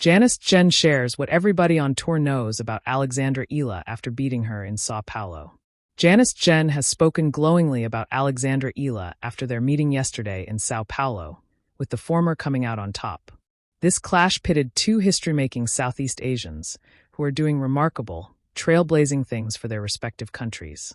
Janice Tjen shares what everybody on tour knows about Alexandra Eala after beating her in Sao Paolo. Janice Tjen has spoken glowingly about Alexandra Eala after their meeting yesterday in Sao Paolo, with the former coming out on top. This clash pitted two history-making Southeast Asians who are doing remarkable, trailblazing things for their respective countries.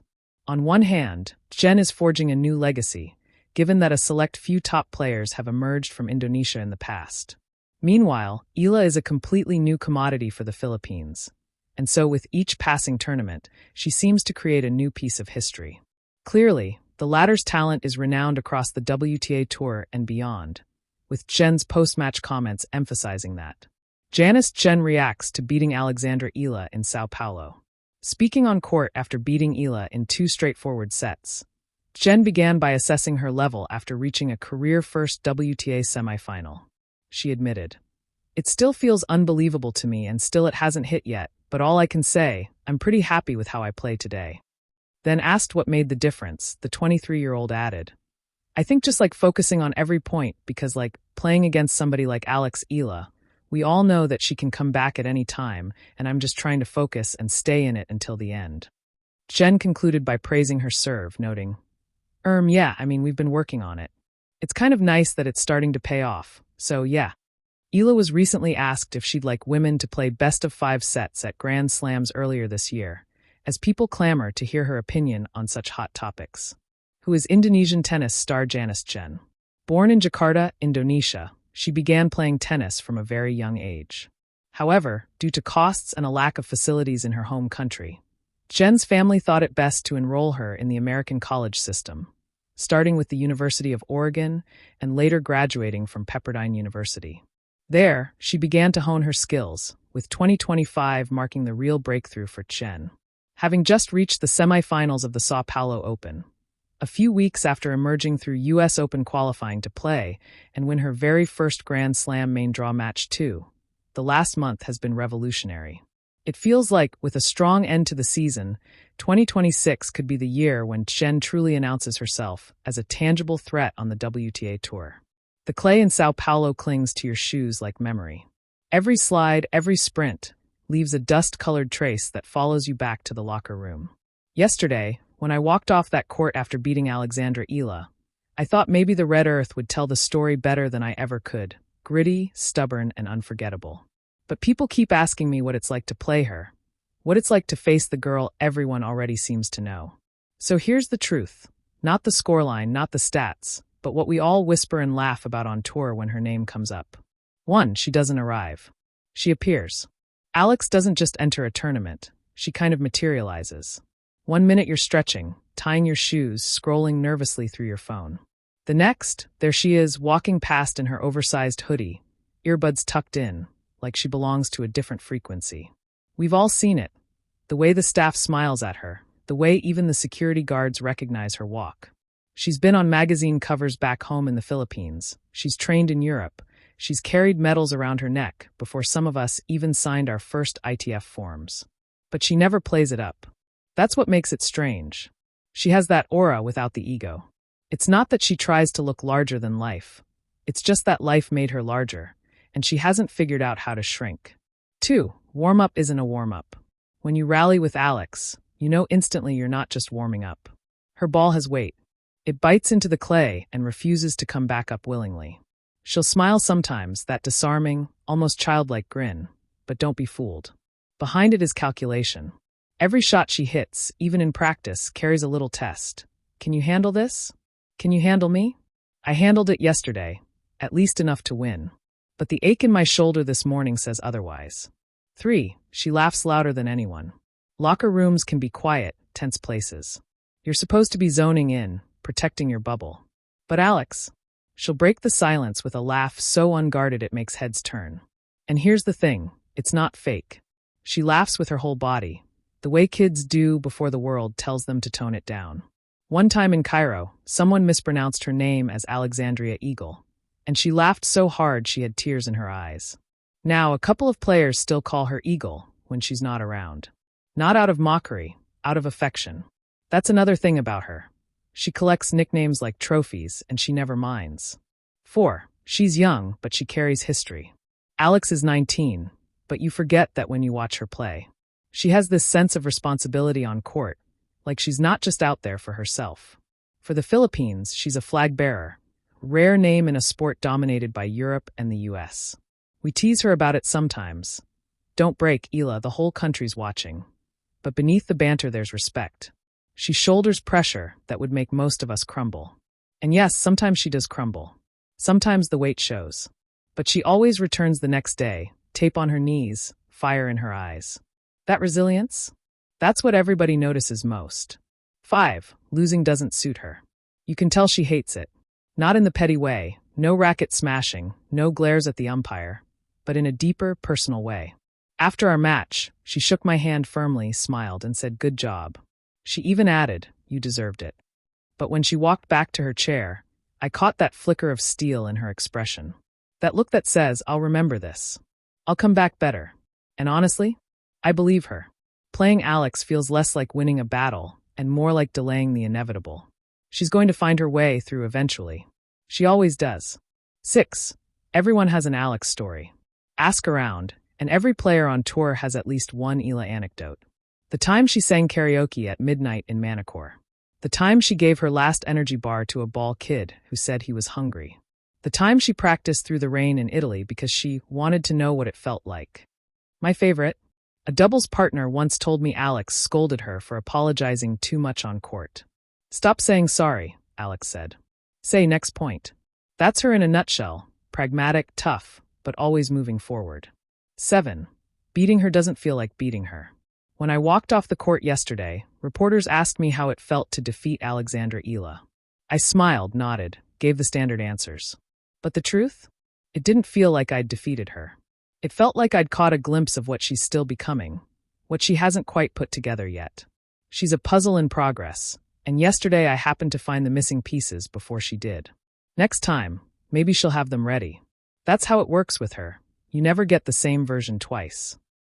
On one hand, Tjen is forging a new legacy, given that a select few top players have emerged from Indonesia in the past. Meanwhile, Eala is a completely new commodity for the Philippines, and so with each passing tournament, she seems to create a new piece of history. Clearly, the latter's talent is renowned across the WTA Tour and beyond, with Tjen's post-match comments emphasizing that. Janice Tjen reacts to beating Alexandra Eala in Sao Paulo. Speaking on court after beating Eala in two straightforward sets, Tjen began by assessing her level after reaching a career-first WTA semifinal. She admitted, "It still feels unbelievable to me and still it hasn't hit yet, but all I can say, I'm pretty happy with how I play today." Then asked what made the difference, the 23-year-old added, "I think just focusing on every point because playing against somebody like Alex Eala, we all know that she can come back at any time and I'm just trying to focus and stay in it until the end." Tjen concluded by praising her serve, noting, yeah, we've been working on it. It's kind of nice that it's starting to pay off. So yeah." Eala was recently asked if she'd like women to play best-of-5 sets at Grand Slams earlier this year, as people clamor to hear her opinion on such hot topics. Who is Indonesian tennis star Janice Tjen. Born in Jakarta, Indonesia, she began playing tennis from a very young age. However, due to costs and a lack of facilities in her home country, Tjen's family thought it best to enroll her in the American college system, starting with the University of Oregon and later graduating from Pepperdine University. There, she began to hone her skills, with 2025 marking the real breakthrough for Tjen. Having just reached the semifinals of the Sao Paulo Open, a few weeks after emerging through U.S. Open qualifying to play and win her very first Grand Slam main draw match too, the last month has been revolutionary. It feels like, with a strong end to the season, 2026 could be the year when Tjen truly announces herself as a tangible threat on the WTA Tour. The clay in Sao Paulo clings to your shoes like memory. Every slide, every sprint, leaves a dust-colored trace that follows you back to the locker room. Yesterday, when I walked off that court after beating Alexandra Eala, I thought maybe the Red Earth would tell the story better than I ever could, gritty, stubborn, and unforgettable. But people keep asking me what it's like to play her, what it's like to face the girl everyone already seems to know. So here's the truth, not the scoreline, not the stats, but what we all whisper and laugh about on tour when her name comes up. 1. She doesn't arrive. She appears. Alex doesn't just enter a tournament, she kind of materializes. 1 minute you're stretching, tying your shoes, scrolling nervously through your phone. The next, there she is, walking past in her oversized hoodie, earbuds tucked in, like she belongs to a different frequency. We've all seen it. The way the staff smiles at her, the way even the security guards recognize her walk. She's been on magazine covers back home in the Philippines. She's trained in Europe. She's carried medals around her neck before some of us even signed our first ITF forms. But she never plays it up. That's what makes it strange. She has that aura without the ego. It's not that she tries to look larger than life. It's just that life made her larger, and she hasn't figured out how to shrink. 2. Warm-up isn't a warm-up. When you rally with Alex, you know instantly you're not just warming up. Her ball has weight. It bites into the clay and refuses to come back up willingly. She'll smile sometimes, that disarming, almost childlike grin, but don't be fooled. Behind it is calculation. Every shot she hits, even in practice, carries a little test. Can you handle this? Can you handle me? I handled it yesterday, at least enough to win. But the ache in my shoulder this morning says otherwise. 3. She laughs louder than anyone. Locker rooms can be quiet, tense places. You're supposed to be zoning in, protecting your bubble. But Alex, she'll break the silence with a laugh so unguarded it makes heads turn. And here's the thing, it's not fake. She laughs with her whole body, the way kids do before the world tells them to tone it down. One time in Cairo, someone mispronounced her name as Alexandra Eala, and she laughed so hard she had tears in her eyes. Now, a couple of players still call her Eagle when she's not around. Not out of mockery, out of affection. That's another thing about her. She collects nicknames like trophies, and she never minds. 4. She's young, but she carries history. Alex is 19, but you forget that when you watch her play. She has this sense of responsibility on court, like she's not just out there for herself. For the Philippines, she's a flag bearer, rare name in a sport dominated by Europe and the US. We tease her about it sometimes. Don't break, Eala, the whole country's watching. But beneath the banter there's respect. She shoulders pressure that would make most of us crumble. And yes, sometimes she does crumble. Sometimes the weight shows. But she always returns the next day, tape on her knees, fire in her eyes. That resilience? That's what everybody notices most. 5. Losing doesn't suit her. You can tell she hates it. Not in the petty way, no racket smashing, no glares at the umpire, but in a deeper, personal way. After our match, she shook my hand firmly, smiled, and said, "Good job." She even added, "You deserved it." But when she walked back to her chair, I caught that flicker of steel in her expression. That look that says, "I'll remember this. I'll come back better." And honestly, I believe her. Playing Alex feels less like winning a battle and more like delaying the inevitable. She's going to find her way through eventually. She always does. 6. Everyone has an Alex story. Ask around, and every player on tour has at least one Eala anecdote. The time she sang karaoke at midnight in Manacor. The time she gave her last energy bar to a ball kid who said he was hungry. The time she practiced through the rain in Italy because she wanted to know what it felt like. My favorite, a doubles partner once told me Alex scolded her for apologizing too much on court. "Stop saying sorry," Alex said. "Say next point." That's her in a nutshell, pragmatic, tough, but always moving forward. 7. Beating her doesn't feel like beating her. When I walked off the court yesterday, reporters asked me how it felt to defeat Alexandra Eala. I smiled, nodded, gave the standard answers. But the truth? It didn't feel like I'd defeated her. It felt like I'd caught a glimpse of what she's still becoming, what she hasn't quite put together yet. She's a puzzle in progress, and yesterday I happened to find the missing pieces before she did. Next time, maybe she'll have them ready. That's how it works with her. You never get the same version twice.